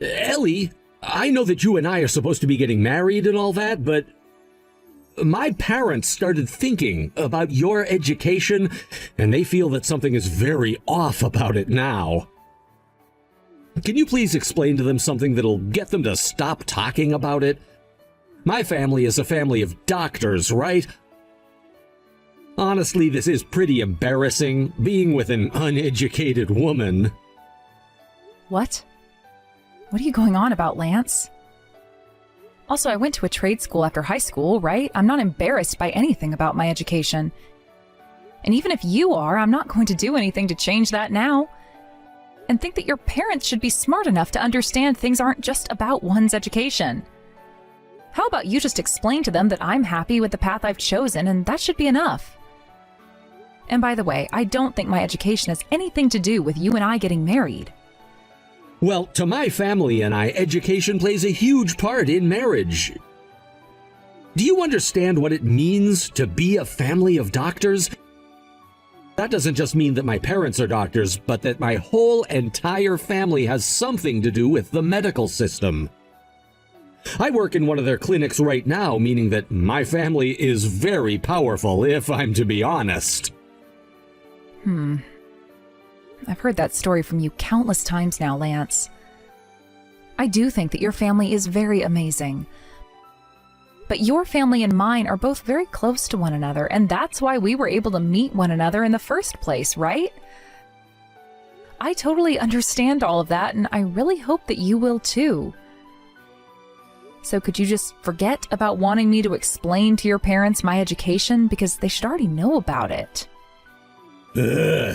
Ellie, I know that you and I are supposed to be getting married and all that, but my parents started thinking about your education, and they feel that something is very off about it now. Can you please explain to them something that'll get them to stop talking about it? My family is a family of doctors, right? Honestly, this is pretty embarrassing, being with an uneducated woman. What? What are you going on about, Lance? Also, I went to a trade school after high school, right? I'm not embarrassed by anything about my education. And even if you are, I'm not going to do anything to change that now. And think that your parents should be smart enough to understand things aren't just about one's education. How about you just explain to them that I'm happy with the path I've chosen, and that should be enough. And by the way, I don't think my education has anything to do with you and I getting married. Well, to my family and I, education plays a huge part in marriage. Do you understand what it means to be a family of doctors? That doesn't just mean that my parents are doctors, but that my whole entire family has something to do with the medical system. I work in one of their clinics right now, meaning that my family is very powerful, if I'm to be honest. I've heard that story from you countless times now, Lance. I do think that your family is very amazing. But your family and mine are both very close to one another, and that's why we were able to meet one another in the first place, right? I totally understand all of that, and I really hope that you will too. So could you just forget about wanting me to explain to your parents my education, because they should already know about it?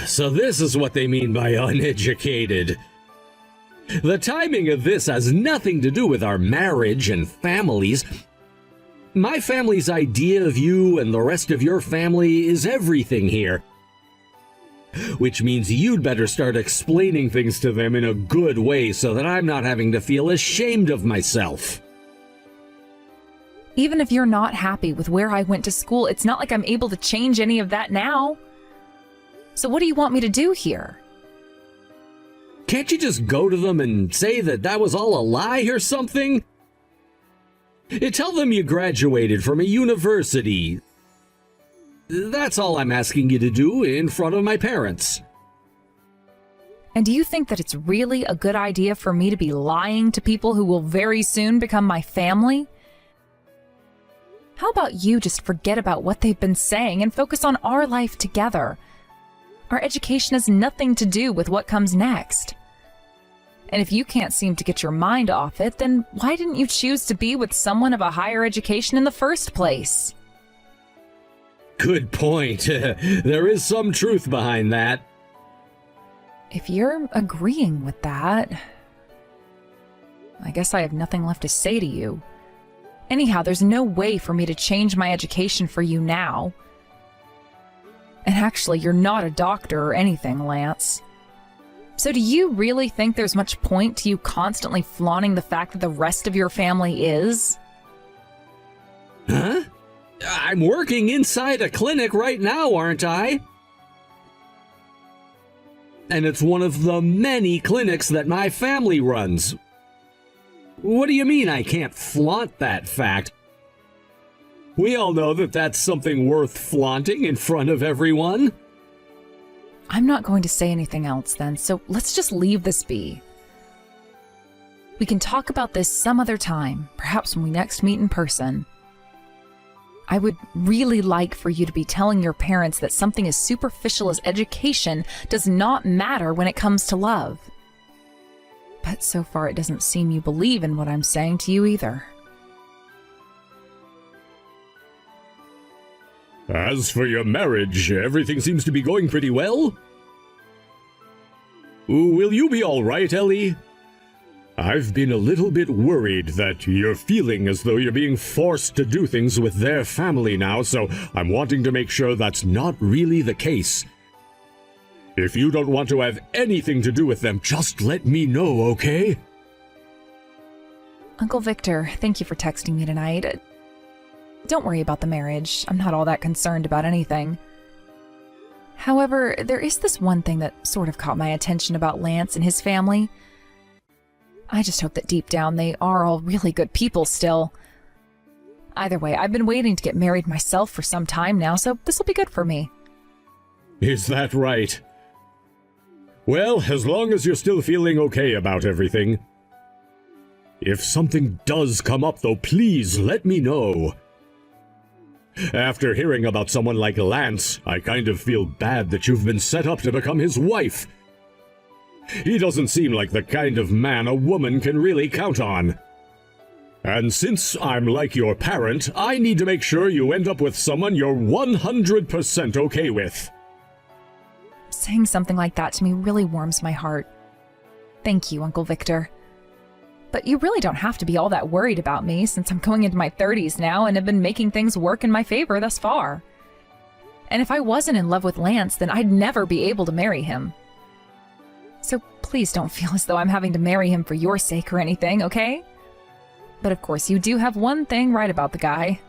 So this is what they mean by uneducated. The timing of this has nothing to do with our marriage and families. My family's idea of you and the rest of your family is everything here. Which means you'd better start explaining things to them in a good way so that I'm not having to feel ashamed of myself. Even if you're not happy with where I went to school, it's not like I'm able to change any of that now. So what do you want me to do here? Can't you just go to them and say that that was all a lie or something? Tell them you graduated from a university. That's all I'm asking you to do in front of my parents. And do you think that it's really a good idea for me to be lying to people who will very soon become my family? How about you just forget about what they've been saying and focus on our life together? Our education has nothing to do with what comes next. And if you can't seem to get your mind off it, then why didn't you choose to be with someone of a higher education in the first place? Good point. There is some truth behind that. If you're agreeing with that, I guess I have nothing left to say to you. Anyhow, there's no way for me to change my education for you now. And actually, you're not a doctor or anything, Lance. So do you really think there's much point to you constantly flaunting the fact that the rest of your family is? Huh? I'm working inside a clinic right now, aren't I? And it's one of the many clinics that my family runs. What do you mean I can't flaunt that fact? We all know that that's something worth flaunting in front of everyone. I'm not going to say anything else then, so let's just leave this be. We can talk about this some other time, perhaps when we next meet in person. I would really like for you to be telling your parents that something as superficial as education does not matter when it comes to love. But so far it doesn't seem you believe in what I'm saying to you either. As for your marriage, everything seems to be going pretty well. Will you be all right, Ellie? I've been a little bit worried that you're feeling as though you're being forced to do things with their family now, so I'm wanting to make sure that's not really the case. If you don't want to have anything to do with them, just let me know, okay? Uncle Victor, thank you for texting me tonight. Don't worry about the marriage. I'm not all that concerned about anything. However, there is this one thing that sort of caught my attention about Lance and his family. I just hope that deep down they are all really good people still. Either way, I've been waiting to get married myself for some time now, so this will be good for me. Is that right? Well, as long as you're still feeling okay about everything. If something does come up, though, please let me know. After hearing about someone like Lance, I kind of feel bad that you've been set up to become his wife. He doesn't seem like the kind of man a woman can really count on. And since I'm like your parent, I need to make sure you end up with someone you're 100% okay with. Saying something like that to me really warms my heart. Thank you, Uncle Victor. But you really don't have to be all that worried about me since I'm going into my 30s now and have been making things work in my favor thus far. And if I wasn't in love with Lance, then I'd never be able to marry him. So please don't feel as though I'm having to marry him for your sake or anything, okay? But of course, you do have one thing right about the guy.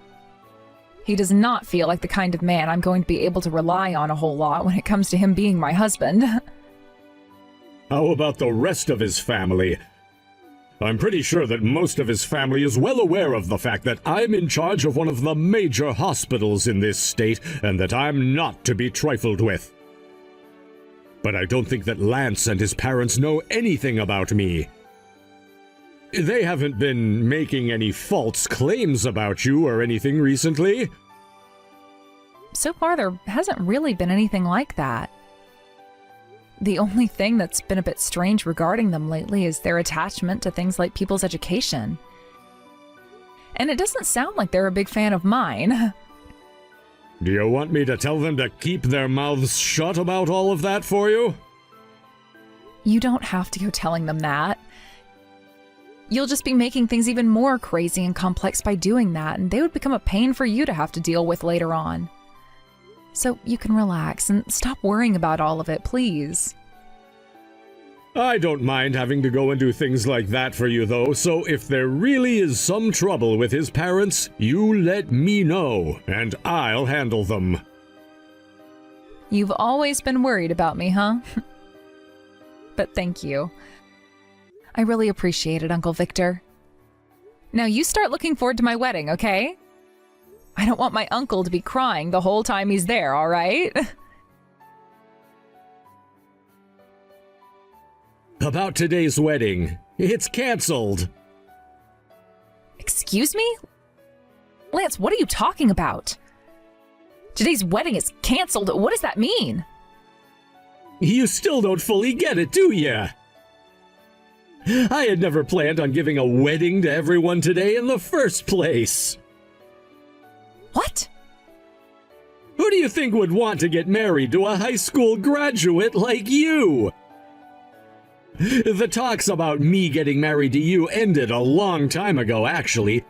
He does not feel like the kind of man I'm going to be able to rely on a whole lot when it comes to him being my husband. How about the rest of his family? I'm pretty sure that most of his family is well aware of the fact that I'm in charge of one of the major hospitals in this state and that I'm not to be trifled with. But I don't think that Lance and his parents know anything about me. They haven't been making any false claims about you or anything recently. So far, there hasn't really been anything like that. The only thing that's been a bit strange regarding them lately is their attachment to things like people's education. And it doesn't sound like they're a big fan of mine. Do you want me to tell them to keep their mouths shut about all of that for you? You don't have to go telling them that. You'll just be making things even more crazy and complex by doing that, and they would become a pain for you to have to deal with later on. So you can relax and stop worrying about all of it, please. I don't mind having to go and do things like that for you, though, so if there really is some trouble with his parents, you let me know, and I'll handle them. You've always been worried about me, huh? But thank you. I really appreciate it, Uncle Victor. Now you start looking forward to my wedding, okay? I don't want my uncle to be crying the whole time he's there, all right? About today's wedding, it's canceled. Excuse me? Lance, what are you talking about? Today's wedding is canceled. What does that mean? You still don't fully get it, do ya? I had never planned on giving a wedding to everyone today in the first place. What? Who do you think would want to get married to a high school graduate like you? The talks about me getting married to you ended a long time ago, actually.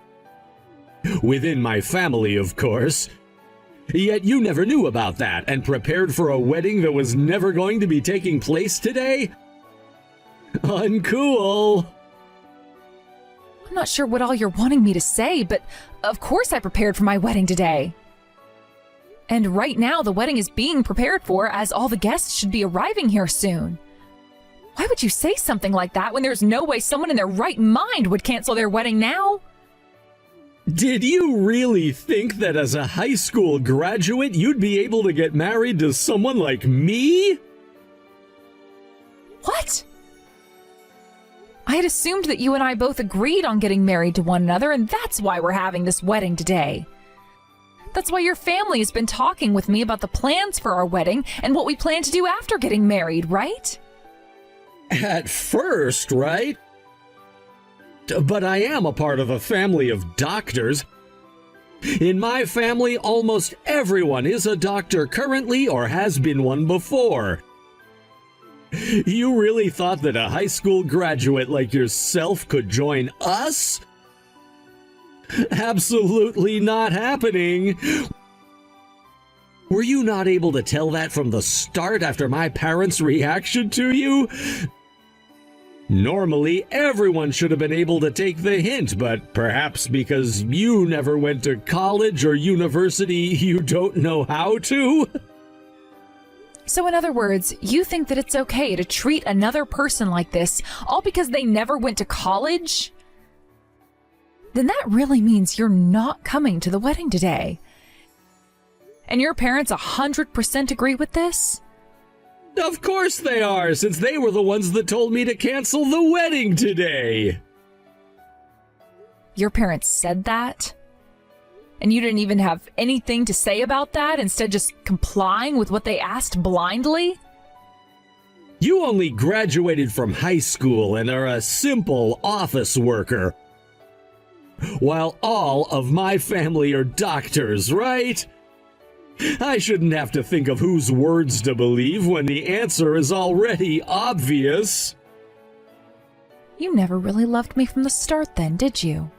Within my family, of course. Yet you never knew about that and prepared for a wedding that was never going to be taking place today? Uncool. I'm not sure what all you're wanting me to say, but of course I prepared for my wedding today. And right now the wedding is being prepared for as all the guests should be arriving here soon. Why would you say something like that when there's no way someone in their right mind would cancel their wedding now? Did you really think that as a high school graduate you'd be able to get married to someone like me? What? I had assumed that you and I both agreed on getting married to one another, and that's why we're having this wedding today. That's why your family has been talking with me about the plans for our wedding and what we plan to do after getting married, right? At first, right? But I am a part of a family of doctors. In my family, almost everyone is a doctor currently or has been one before. You really thought that a high school graduate like yourself could join us? Absolutely not happening. Were you not able to tell that from the start after my parents' reaction to you? Normally, everyone should have been able to take the hint, but perhaps because you never went to college or university, you don't know how to? So in other words, you think that it's okay to treat another person like this all because they never went to college? Then that really means you're not coming to the wedding today. And your parents 100% agree with this? Of course they are, since they were the ones that told me to cancel the wedding today. Your parents said that? And you didn't even have anything to say about that, instead just complying with what they asked blindly? You only graduated from high school and are a simple office worker, while all of my family are doctors, right? I shouldn't have to think of whose words to believe when the answer is already obvious. You never really loved me from the start then, did you?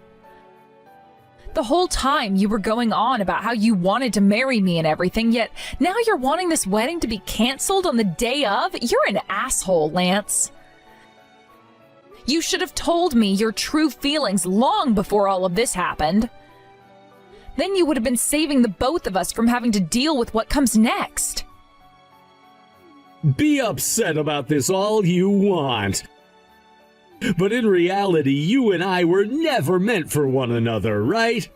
The whole time you were going on about how you wanted to marry me and everything, yet now you're wanting this wedding to be canceled on the day of? You're an asshole, Lance. You should have told me your true feelings long before all of this happened. Then you would have been saving the both of us from having to deal with what comes next. Be upset about this all you want. But in reality, you and I were never meant for one another, right?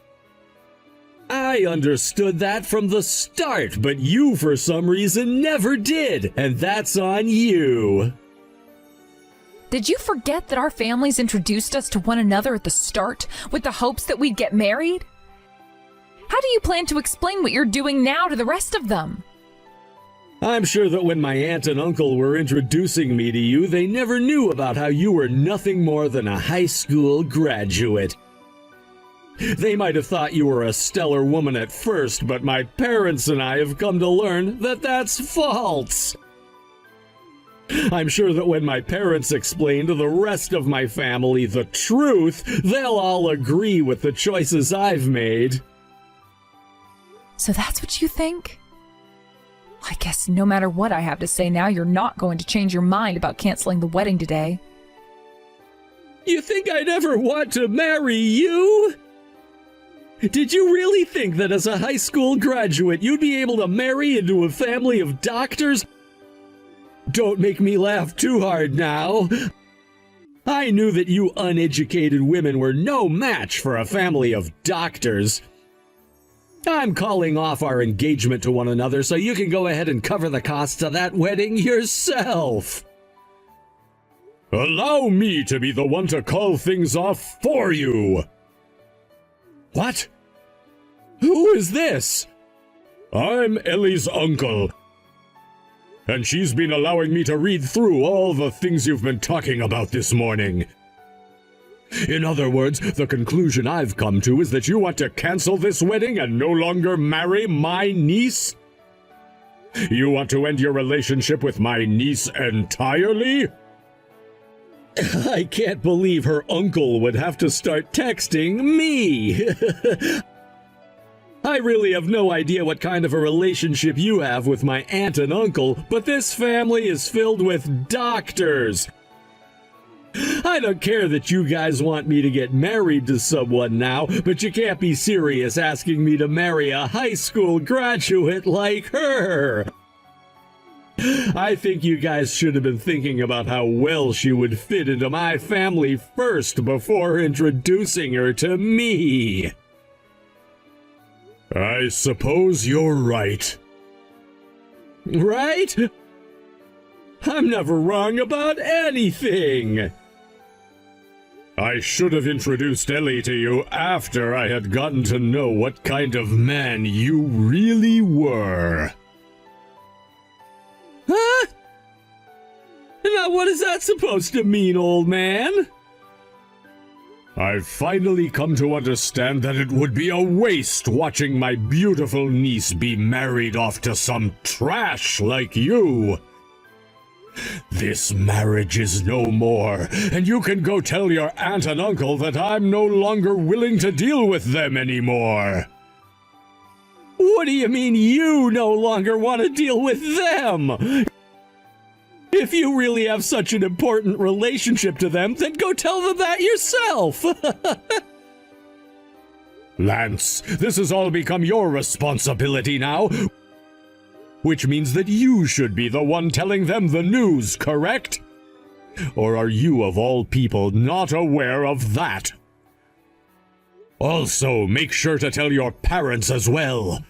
I understood that from the start, but you for some reason never did, and that's on you. Did you forget that our families introduced us to one another at the start with the hopes that we'd get married? How do you plan to explain what you're doing now to the rest of them? I'm sure that when my aunt and uncle were introducing me to you, they never knew about how you were nothing more than a high school graduate. They might have thought you were a stellar woman at first, but my parents and I have come to learn that that's false. I'm sure that when my parents explain to the rest of my family the truth, they'll all agree with the choices I've made. So that's what you think? I guess no matter what I have to say now, you're not going to change your mind about canceling the wedding today. You think I'd ever want to marry you? Did you really think that as a high school graduate, you'd be able to marry into a family of doctors? Don't make me laugh too hard now. I knew that you uneducated women were no match for a family of doctors. I'm calling off our engagement to one another so you can go ahead and cover the costs of that wedding yourself. Allow me to be the one to call things off for you. What? Who is this? I'm Ellie's uncle. And she's been allowing me to read through all the things you've been talking about this morning. In other words, the conclusion I've come to is that you want to cancel this wedding and no longer marry my niece? You want to end your relationship with my niece entirely? I can't believe her uncle would have to start texting me. I really have no idea what kind of a relationship you have with my aunt and uncle, but this family is filled with doctors. I don't care that you guys want me to get married to someone now, but you can't be serious asking me to marry a high school graduate like her. I think you guys should have been thinking about how well she would fit into my family first before introducing her to me. I suppose you're right. Right? I'm never wrong about anything. I should have introduced Ellie to you after I had gotten to know what kind of man you really were. Huh? Now what is that supposed to mean, old man? I've finally come to understand that it would be a waste watching my beautiful niece be married off to some trash like you. This marriage is no more, and you can go tell your aunt and uncle that I'm no longer willing to deal with them anymore. What do you mean you no longer want to deal with them? If you really have such an important relationship to them, then go tell them that yourself. Lance, this has all become your responsibility now. Which means that you should be the one telling them the news, correct? Or are you, of all people, not aware of that? Also, make sure to tell your parents as well.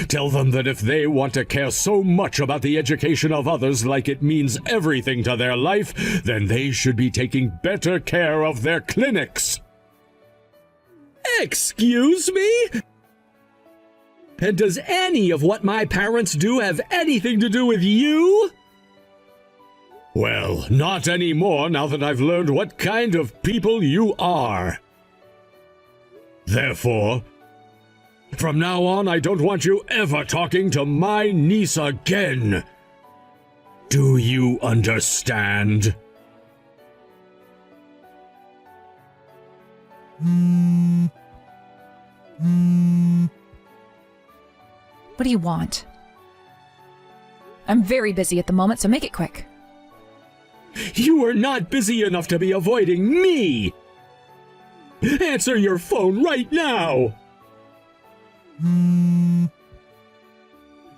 Tell them that if they want to care so much about the education of others like it means everything to their life, then they should be taking better care of their clinics. Excuse me? And does any of what my parents do have anything to do with you? Well, not anymore now that I've learned what kind of people you are. Therefore, from now on, I don't want you ever talking to my niece again. Do you understand? What do you want? I'm very busy at the moment, so make it quick. You are not busy enough to be avoiding me! Answer your phone right now!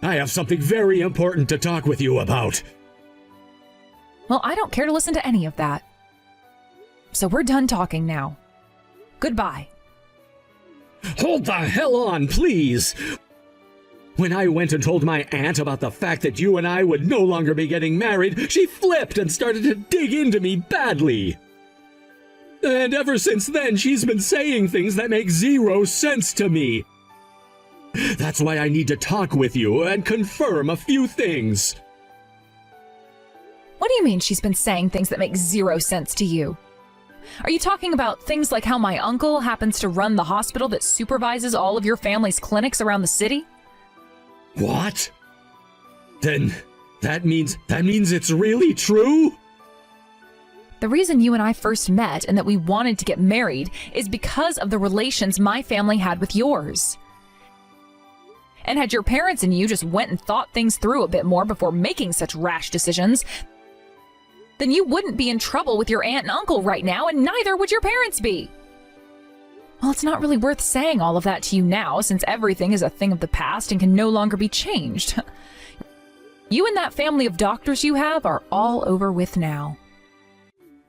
I have something very important to talk with you about. Well, I don't care to listen to any of that. So we're done talking now. Goodbye. Hold the hell on, please! When I went and told my aunt about the fact that you and I would no longer be getting married, she flipped and started to dig into me badly. And ever since then, she's been saying things that make zero sense to me. That's why I need to talk with you and confirm a few things. What do you mean she's been saying things that make zero sense to you? Are you talking about things like how my uncle happens to run the hospital that supervises all of your family's clinics around the city? What? Then that means it's really true? The reason you and I first met and that we wanted to get married is because of the relations my family had with yours. And had your parents and you just went and thought things through a bit more before making such rash decisions, then you wouldn't be in trouble with your aunt and uncle right now, and neither would your parents be. Well, it's not really worth saying all of that to you now, since everything is a thing of the past and can no longer be changed. You and that family of doctors you have are all over with now.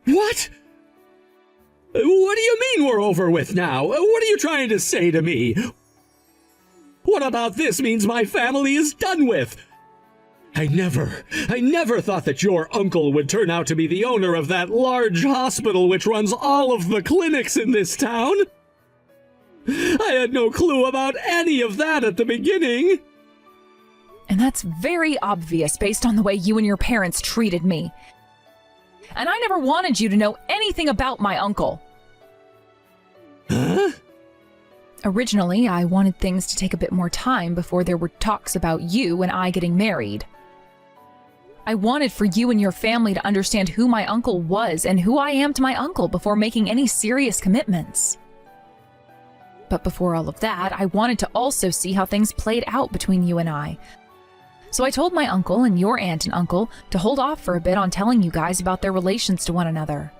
What? What do you mean we're over with now? What are you trying to say to me? What about this means my family is done with? I never thought that your uncle would turn out to be the owner of that large hospital which runs all of the clinics in this town. I had no clue about any of that at the beginning. And that's very obvious based on the way you and your parents treated me. And I never wanted you to know anything about my uncle. Huh? Originally, I wanted things to take a bit more time before there were talks about you and I getting married. I wanted for you and your family to understand who my uncle was and who I am to my uncle before making any serious commitments. But before all of that, I wanted to also see how things played out between you and I. So I told my uncle and your aunt and uncle to hold off for a bit on telling you guys about their relations to one another.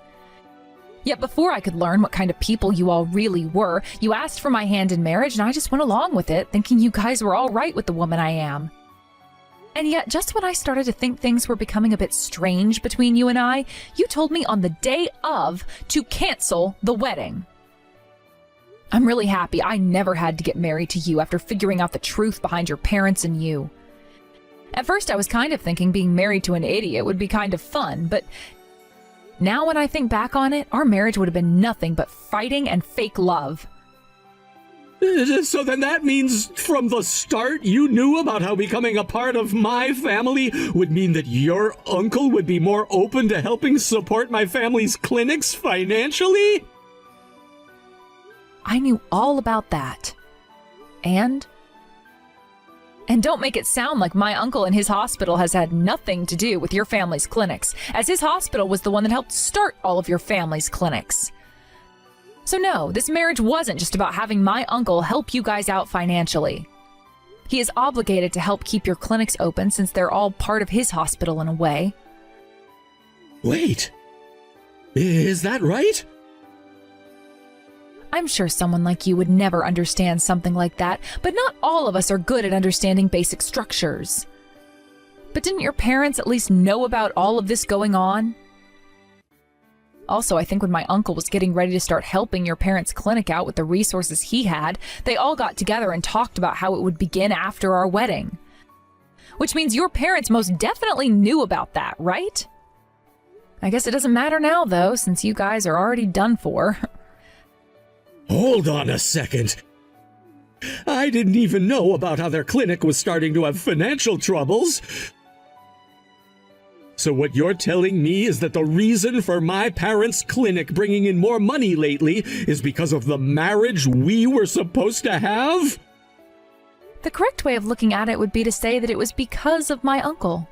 Yet before I could learn what kind of people you all really were, you asked for my hand in marriage and I just went along with it, thinking you guys were all right with the woman I am. And yet, just when I started to think things were becoming a bit strange between you and I, you told me on the day of to cancel the wedding. I'm really happy I never had to get married to you after figuring out the truth behind your parents and you. At first, I was kind of thinking being married to an idiot would be kind of fun, but now when I think back on it, our marriage would have been nothing but fighting and fake love. So then that means from the start you knew about how becoming a part of my family would mean that your uncle would be more open to helping support my family's clinics financially? I knew all about that. And don't make it sound like my uncle and his hospital has had nothing to do with your family's clinics, as his hospital was the one that helped start all of your family's clinics. So no, this marriage wasn't just about having my uncle help you guys out financially. He is obligated to help keep your clinics open since they're all part of his hospital in a way. Wait, is that right? I'm sure someone like you would never understand something like that, but not all of us are good at understanding basic structures. But didn't your parents at least know about all of this going on? Also, I think when my uncle was getting ready to start helping your parents' clinic out with the resources he had, they all got together and talked about how it would begin after our wedding. Which means your parents most definitely knew about that, right? I guess it doesn't matter now, though, since you guys are already done for. Hold on a second. I didn't even know about how their clinic was starting to have financial troubles. So what you're telling me is that the reason for my parents' clinic bringing in more money lately is because of the marriage we were supposed to have? The correct way of looking at it would be to say that it was because of my uncle.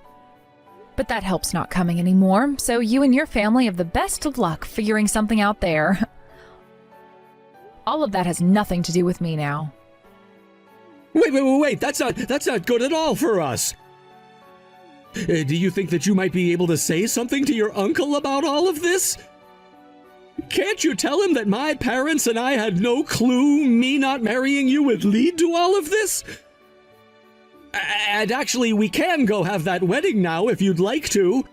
But that help's not coming anymore, so you and your family have the best of luck figuring something out there. All of that has nothing to do with me now. Wait, that's not good at all for us. Do you think that you might be able to say something to your uncle about all of this? Can't you tell him that my parents and I had no clue me not marrying you would lead to all of this? And actually, we can go have that wedding now if you'd like to.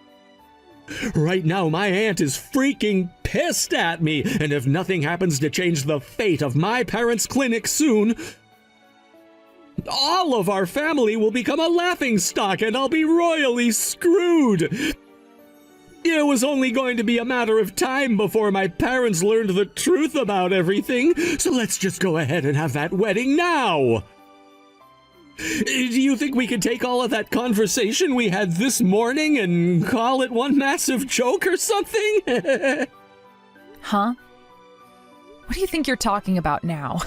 Right now, my aunt is freaking pissed at me, and if nothing happens to change the fate of my parents' clinic soon, all of our family will become a laughingstock and I'll be royally screwed. It was only going to be a matter of time before my parents learned the truth about everything, so let's just go ahead and have that wedding now. Do you think we could take all of that conversation we had this morning and call it one massive joke or something? Huh? What do you think you're talking about now?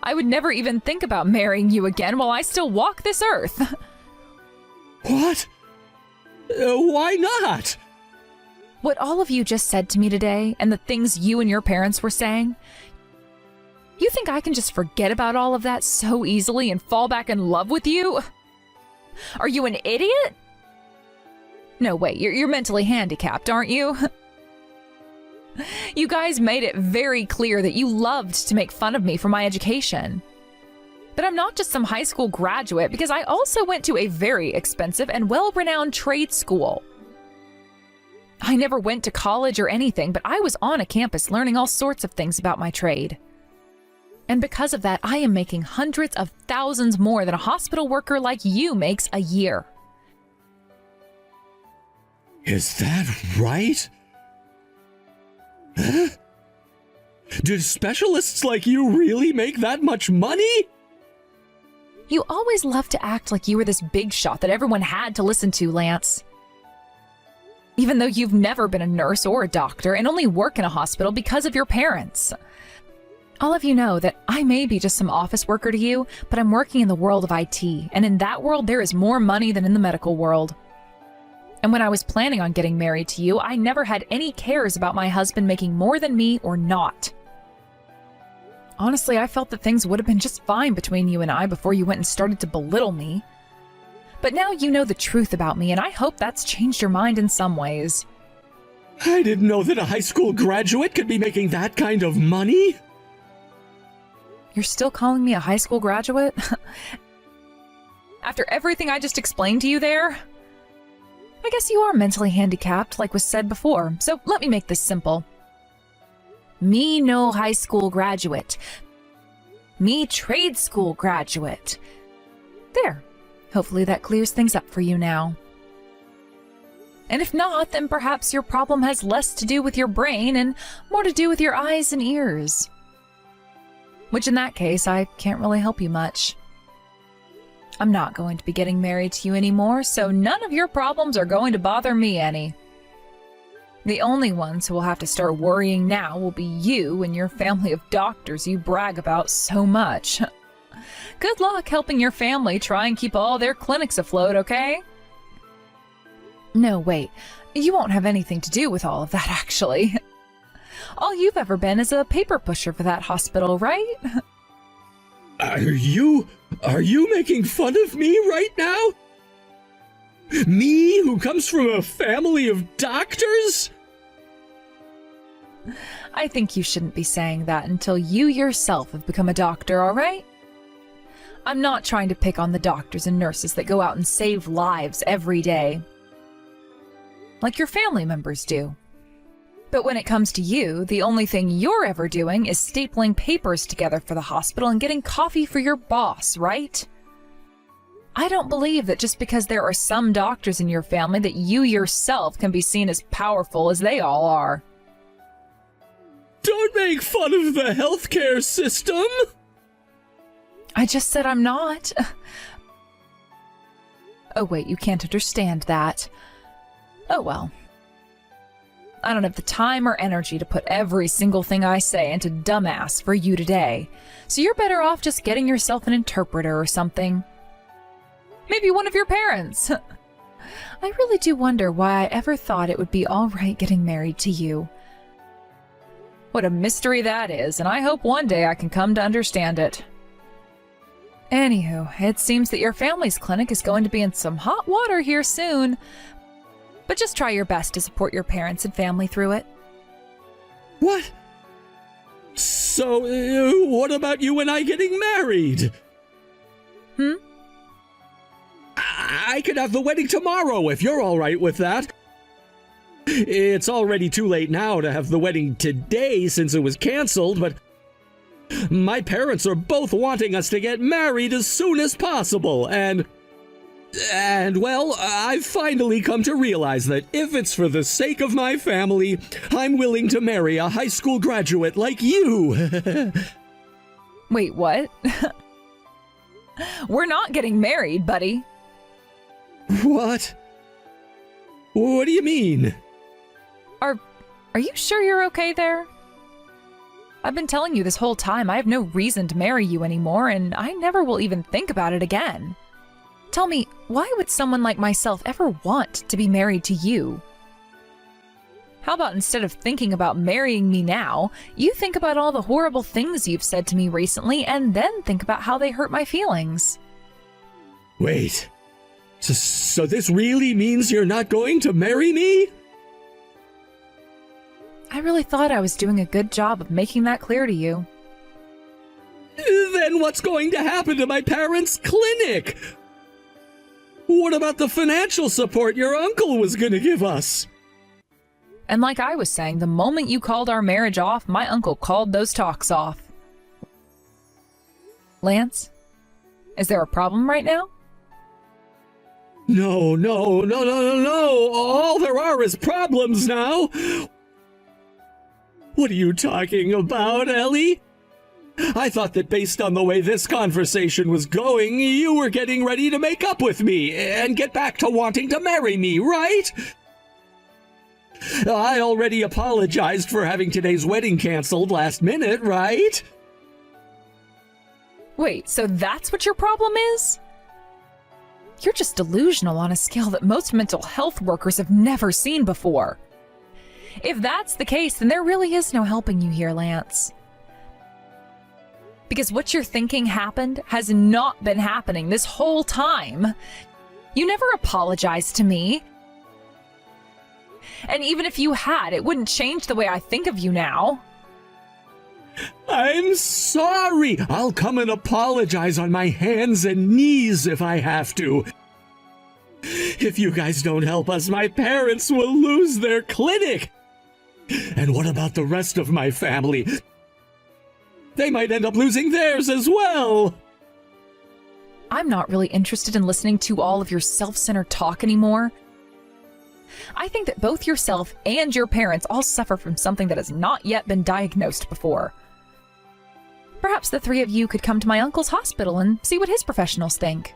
I would never even think about marrying you again while I still walk this earth. What? Why not? What all of you just said to me today, and the things you and your parents were saying, you think I can just forget about all of that so easily and fall back in love with you? Are you an idiot? No, wait, you're mentally handicapped, aren't you? You guys made it very clear that you loved to make fun of me for my education. But I'm not just some high school graduate, because I also went to a very expensive and well-renowned trade school. I never went to college or anything, but I was on a campus learning all sorts of things about my trade. And because of that, I am making hundreds of thousands more than a hospital worker like you makes a year. Is that right? Huh? Do specialists like you really make that much money? You always loved to act like you were this big shot that everyone had to listen to, Lance. Even though you've never been a nurse or a doctor and only work in a hospital because of your parents. All of you know that I may be just some office worker to you, but I'm working in the world of IT, and in that world there is more money than in the medical world. And when I was planning on getting married to you, I never had any cares about my husband making more than me or not. Honestly, I felt that things would have been just fine between you and I before you went and started to belittle me. But now you know the truth about me, and I hope that's changed your mind in some ways. I didn't know that a high school graduate could be making that kind of money. You're still calling me a high school graduate? After everything I just explained to you there? I guess you are mentally handicapped, like was said before, so let me make this simple. Me no high school graduate. Me trade school graduate. There. Hopefully that clears things up for you now. And if not, then perhaps your problem has less to do with your brain and more to do with your eyes and ears. Which in that case, I can't really help you much. I'm not going to be getting married to you anymore, so none of your problems are going to bother me any. The only ones who will have to start worrying now will be you and your family of doctors you brag about so much. Good luck helping your family try and keep all their clinics afloat, okay? No, wait. You won't have anything to do with all of that, actually. All you've ever been is a paper pusher for that hospital, right? Are you making fun of me right now? Me, who comes from a family of doctors? I think you shouldn't be saying that until you yourself have become a doctor, all right? I'm not trying to pick on the doctors and nurses that go out and save lives every day, like your family members do. But when it comes to you, the only thing you're ever doing is stapling papers together for the hospital and getting coffee for your boss, right? I don't believe that just because there are some doctors in your family that you yourself can be seen as powerful as they all are. Don't make fun of the healthcare system! I just said I'm not. Oh wait, you can't understand that. Oh well. I don't have the time or energy to put every single thing I say into dumbass for you today, so you're better off just getting yourself an interpreter or something. Maybe one of your parents. I really do wonder why I ever thought it would be all right getting married to you. What a mystery that is, and I hope one day I can come to understand it. Anywho, it seems that your family's clinic is going to be in some hot water here soon. But just try your best to support your parents and family through it. What? So, what about you and I getting married? I could have the wedding tomorrow if you're all right with that. It's already too late now to have the wedding today since it was canceled, but my parents are both wanting us to get married as soon as possible, and well, I've finally come to realize that if it's for the sake of my family, I'm willing to marry a high school graduate like you. Wait, what? We're not getting married, buddy. What? What do you mean? Are you sure you're okay there? I've been telling you this whole time I have no reason to marry you anymore, and I never will even think about it again. Tell me, why would someone like myself ever want to be married to you? How about instead of thinking about marrying me now, you think about all the horrible things you've said to me recently and then think about how they hurt my feelings? Wait, so this really means you're not going to marry me? I really thought I was doing a good job of making that clear to you. Then what's going to happen to my parents' clinic? What about the financial support your uncle was going to give us? And like I was saying, the moment you called our marriage off, my uncle called those talks off. Lance, is there a problem right now? No. All there are is problems now. What are you talking about, Ellie? I thought that based on the way this conversation was going, you were getting ready to make up with me and get back to wanting to marry me, right? I already apologized for having today's wedding canceled last minute, right? Wait, so that's what your problem is? You're just delusional on a scale that most mental health workers have never seen before. If that's the case, then there really is no helping you here, Lance. Because what you're thinking happened has not been happening this whole time. You never apologized to me. And even if you had, it wouldn't change the way I think of you now. I'm sorry. I'll come and apologize on my hands and knees if I have to. If you guys don't help us, my parents will lose their clinic. And what about the rest of my family? They might end up losing theirs as well. I'm not really interested in listening to all of your self-centered talk anymore. I think that both yourself and your parents all suffer from something that has not yet been diagnosed before. Perhaps the three of you could come to my uncle's hospital and see what his professionals think.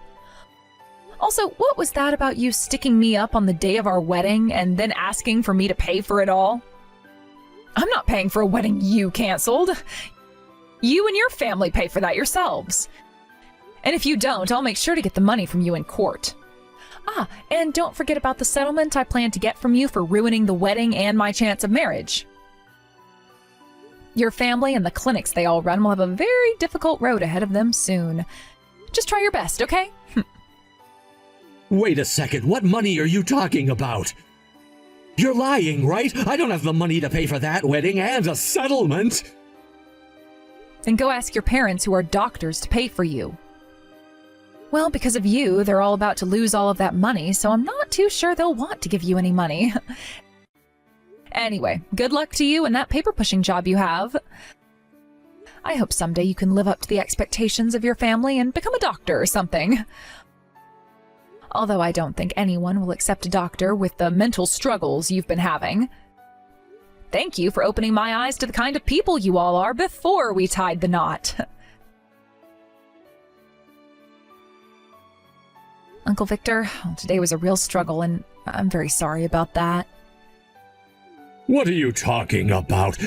Also, what was that about you sticking me up on the day of our wedding and then asking for me to pay for it all? I'm not paying for a wedding you canceled. You and your family pay for that yourselves. And if you don't, I'll make sure to get the money from you in court. And don't forget about the settlement I plan to get from you for ruining the wedding and my chance of marriage. Your family and the clinics they all run will have a very difficult road ahead of them soon. Just try your best, okay? Wait a second, what money are you talking about? You're lying, right? I don't have the money to pay for that wedding and a settlement. Then go ask your parents, who are doctors, to pay for you. Well, because of you, they're all about to lose all of that money, so I'm not too sure they'll want to give you any money. Anyway, good luck to you and that paper-pushing job you have. I hope someday you can live up to the expectations of your family and become a doctor or something. Although I don't think anyone will accept a doctor with the mental struggles you've been having. Thank you for opening my eyes to the kind of people you all are before we tied the knot. Uncle Victor, today was a real struggle, and I'm very sorry about that. What are you talking about?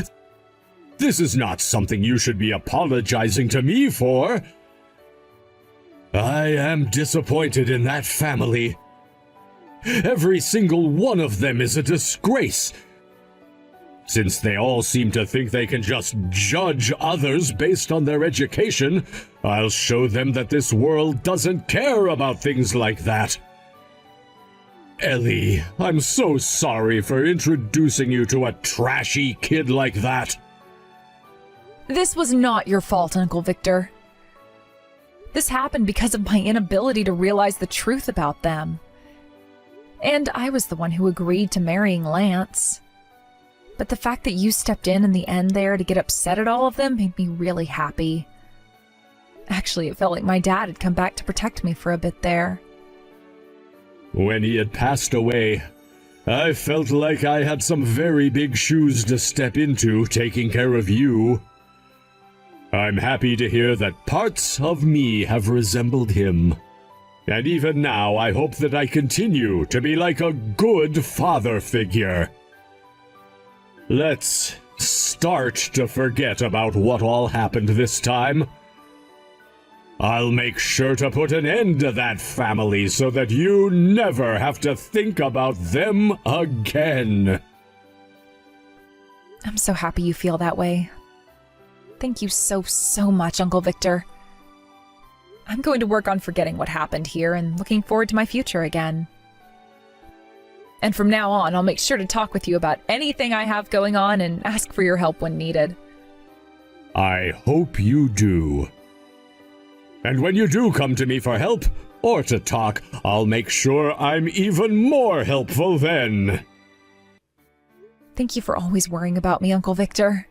This is not something you should be apologizing to me for. I am disappointed in that family. Every single one of them is a disgrace. Since they all seem to think they can just judge others based on their education, I'll show them that this world doesn't care about things like that. Ellie, I'm so sorry for introducing you to a trashy kid like that. This was not your fault, Uncle Victor. This happened because of my inability to realize the truth about them. And I was the one who agreed to marrying Lance. But the fact that you stepped in the end there to get upset at all of them made me really happy. Actually, it felt like my dad had come back to protect me for a bit there. When he had passed away, I felt like I had some very big shoes to step into taking care of you. I'm happy to hear that parts of me have resembled him. And even now, I hope that I continue to be like a good father figure. Let's start to forget about what all happened this time. I'll make sure to put an end to that family so that you never have to think about them again. I'm so happy you feel that way. Thank you so much, Uncle Victor. I'm going to work on forgetting what happened here and looking forward to my future again. And from now on, I'll make sure to talk with you about anything I have going on and ask for your help when needed. I hope you do. And when you do come to me for help, or to talk, I'll make sure I'm even more helpful then. Thank you for always worrying about me, Uncle Victor.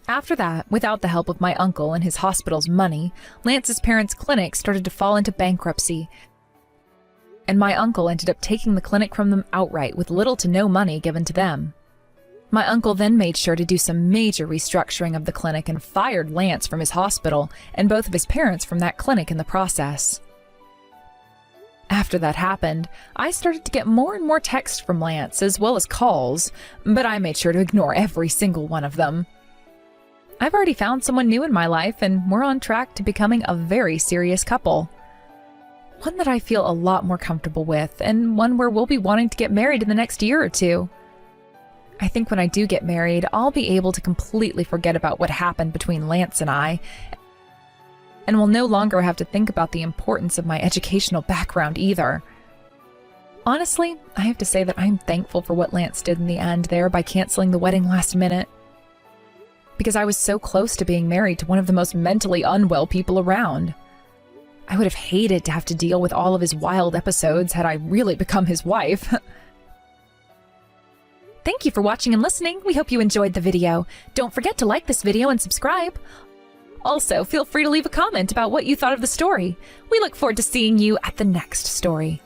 After that, without the help of my uncle and his hospital's money, Lance's parents' clinic started to fall into bankruptcy, and my uncle ended up taking the clinic from them outright with little to no money given to them. My uncle then made sure to do some major restructuring of the clinic and fired Lance from his hospital and both of his parents from that clinic in the process. After that happened, I started to get more and more texts from Lance as well as calls, but I made sure to ignore every single one of them. I've already found someone new in my life, and we're on track to becoming a very serious couple. One that I feel a lot more comfortable with, and one where we'll be wanting to get married in the next year or two. I think when I do get married, I'll be able to completely forget about what happened between Lance and I, and will no longer have to think about the importance of my educational background either. Honestly, I have to say that I'm thankful for what Lance did in the end there by canceling the wedding last minute. Because I was so close to being married to one of the most mentally unwell people around. I would have hated to have to deal with all of his wild episodes had I really become his wife. Thank you for watching and listening. We hope you enjoyed the video. Don't forget to like this video and subscribe. Also, feel free to leave a comment about what you thought of the story. We look forward to seeing you at the next story.